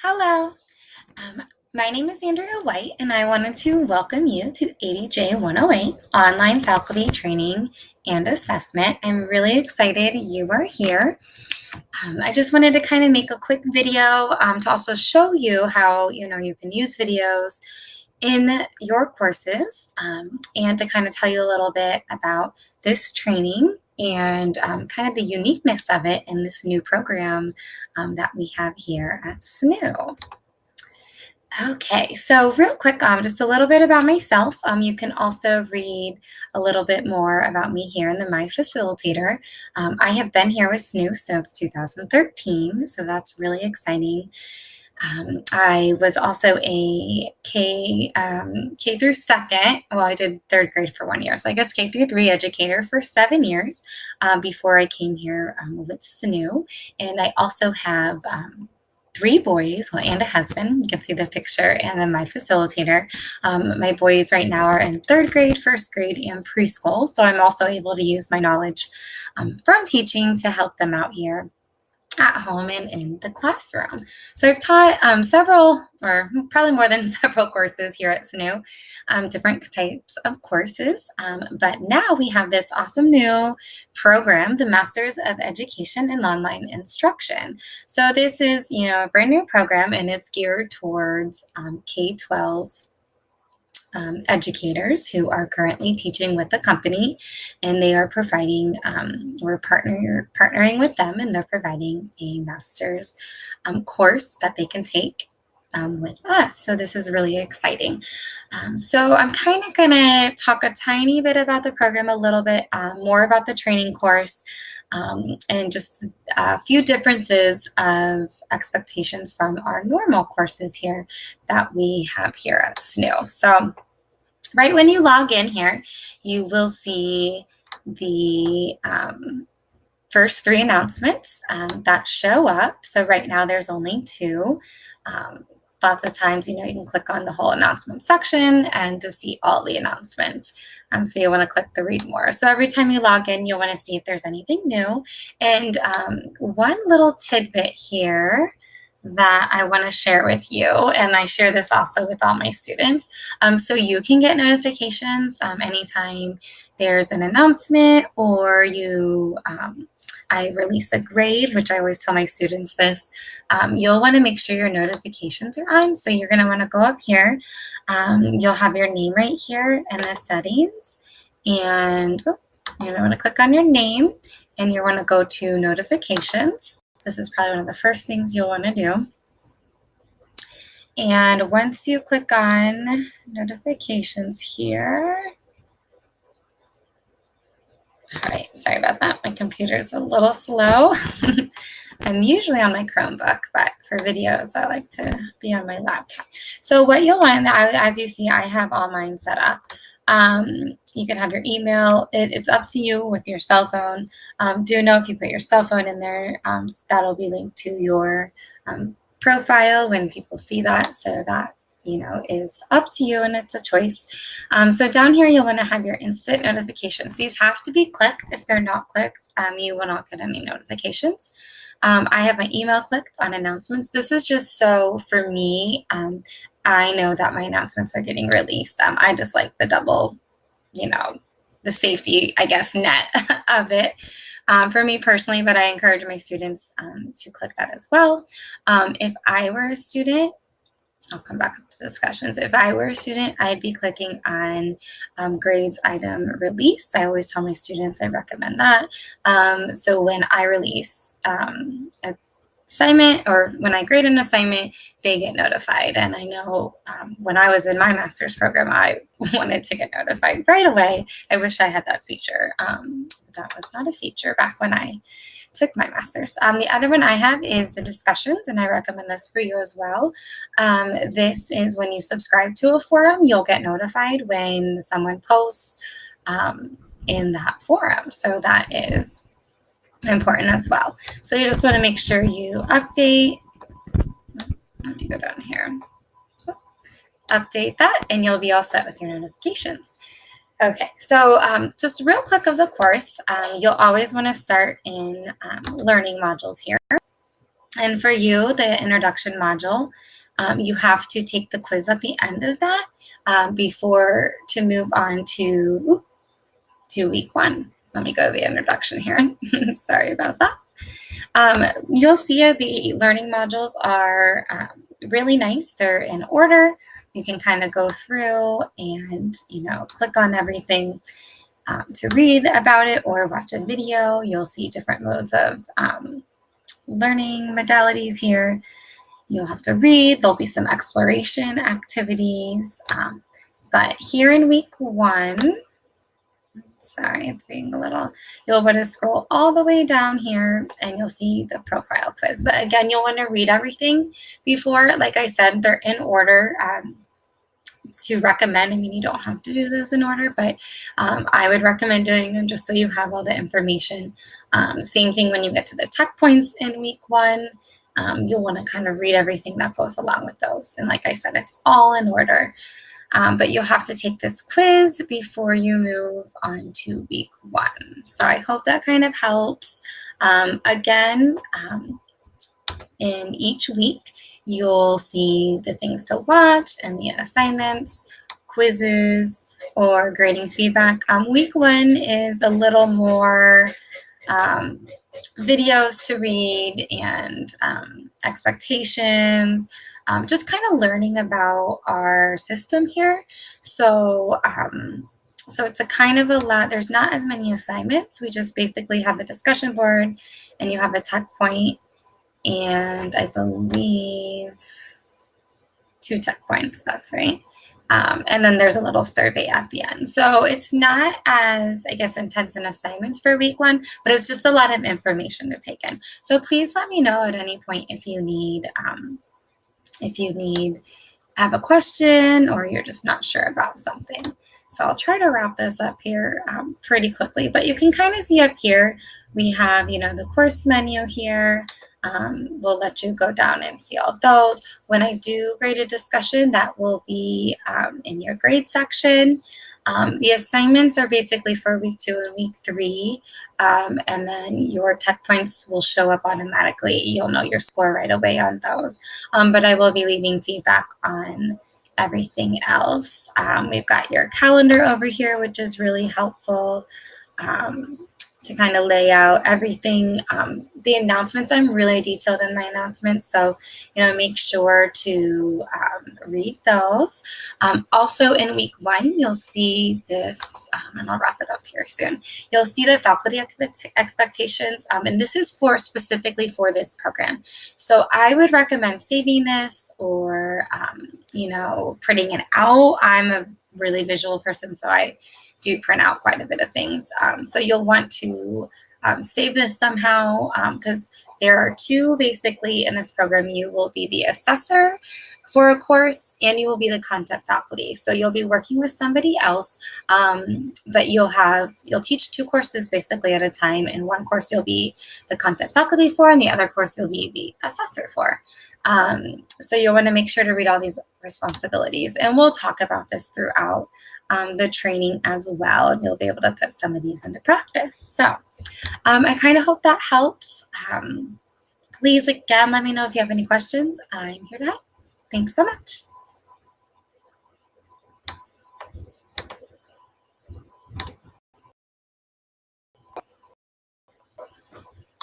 Hello, um, my name is Andrea White, and I wanted to welcome you to ADJ 108 Online Faculty Training and Assessment. I'm really excited you are here. I just wanted to kind of make a quick video to also show you how you can use videos in your courses and to kind of tell you a little bit about this training and kind of the uniqueness of it in this new program that we have here at SNU. Okay, so real quick, just a little bit about myself. You can also read a little bit more about me here in the My Facilitator. I have been here with SNU since 2013, so that's really exciting. I was also a K through second. Well, I did third grade for 1 year, so I guess K through 3 educator for 7 years before I came here with SNU. And I also have 3 boys, well, and a husband. You can see the picture, and then my facilitator. My boys right now are in third grade, first grade, and preschool, so I'm also able to use my knowledge from teaching to help them out here at home and in the classroom. So I've taught several, or probably more than several courses here at SNU, different types of courses. But now we have this awesome new program, the Masters of Education in Online Instruction. So this is, a brand new program, and it's geared towards K-12 educators who are currently teaching with the company, and they are providing, we're partnering with them, and they're providing a master's course that they can take with us. So this is really exciting. So I'm kind of going to talk a tiny bit about the program, a little bit more about the training course, and just a few differences of expectations from our normal courses here that we have here at SNU. So right when you log in here, you will see the first 3 announcements that show up. So right now there's only 2. Lots of times, you can click on the whole announcement section and to see all the announcements. So you want to click the read more. So every time you log in, you'll want to see if there's anything new. And one little tidbit here that I want to share with you, and I share this also with all my students, so you can get notifications anytime there's an announcement or I release a grade, which I always tell my students this. You'll want to make sure your notifications are on. So you're going to want to go up here. You'll have your name right here in the settings, and you're going to want to click on your name, and you want to go to notifications. This is probably one of the first things you'll want to do. And once you click on notifications here, all right, sorry about that. My computer's a little slow. I'm usually on my Chromebook, but for videos, I like to be on my laptop. So what you'll want, as you see, I have all mine set up. You can have your email. It is up to you with your cell phone. Do know if you put your cell phone in there, that'll be linked to your profile when people see that, so that is up to you, and it's a choice. So down here, you'll want to have your instant notifications. These have to be clicked. If they're not clicked, you will not get any notifications. I have my email clicked on announcements. This is just so for me, I know that my announcements are getting released. I just like the double, the safety, I guess, net of it. For me personally, but I encourage my students to click that as well. If I were a student, I'll come back up to discussions. If I were a student, I'd be clicking on grades item released. I always tell my students I recommend that. So when I release an assignment, or when I grade an assignment, they get notified. And I know when I was in my master's program, I wanted to get notified right away. I wish I had that feature. That was not a feature back when I took my master's. The other one I have is the discussions, and I recommend this for you as well. This is when you subscribe to a forum, you'll get notified when someone posts in that forum. So that is important as well. So you just want to make sure you update. Let me go down here. Update that, and you'll be all set with your notifications. Okay, so just real quick of the course, you'll always want to start in learning modules here. And for you, the introduction module, you have to take the quiz at the end of that before to move on to week 1. Let me go to the introduction here. Sorry about that. You'll see the learning modules are really nice. They're in order. You can kind of go through and, click on everything to read about it or watch a video. You'll see different modes of learning modalities here. You'll have to read. There'll be some exploration activities. But here in week 1, sorry, it's being a little, you'll want to scroll all the way down here and you'll see the profile quiz. But again, you'll want to read everything before. Like I said, they're in order to recommend. I mean, you don't have to do those in order, but I would recommend doing them just so you have all the information. Same thing when you get to the tech points in week 1. You'll want to kind of read everything that goes along with those. And like I said, it's all in order. But you'll have to take this quiz before you move on to week 1. So I hope that kind of helps. Again, in each week, you'll see the things to watch and the assignments, quizzes, or grading feedback. Week 1 is a little more videos to read and expectations, just kind of learning about our system here. So it's a kind of a lot. There's not as many assignments. We just basically have the discussion board and you have a tech point and I believe 2 tech points. That's right. And then there's a little survey at the end. So it's not as, I guess, intense in assignments for week 1, but it's just a lot of information to take in. So please let me know at any point if you need, have a question or you're just not sure about something. So I'll try to wrap this up here pretty quickly, but you can kind of see up here, we have, the course menu here. We'll let you go down and see all those. When I do graded discussion, that will be in your grade section. The assignments are basically for week 2 and week 3, and then your tech points will show up automatically. You'll know your score right away on those, but I will be leaving feedback on everything else. We've got your calendar over here, which is really helpful to kind of lay out everything. The announcements, I'm really detailed in my announcements, so make sure to read those. Also in week 1, you'll see this, and I'll wrap it up here soon. You'll see the faculty expectations, and this is specifically for this program. So I would recommend saving this or printing it out. I'm a really visual person, so I do print out quite a bit of things. So you'll want to save this somehow because there are 2 basically in this program. You will be the assessor for a course and you will be the content faculty. So you'll be working with somebody else, but you'll teach 2 courses basically at a time. And one course you'll be the content faculty for and the other course you'll be the assessor for. So you'll want to make sure to read all these responsibilities. And we'll talk about this throughout the training as well. And you'll be able to put some of these into practice. So I kind of hope that helps. Please, again, let me know if you have any questions. I'm here to help. Thanks so much.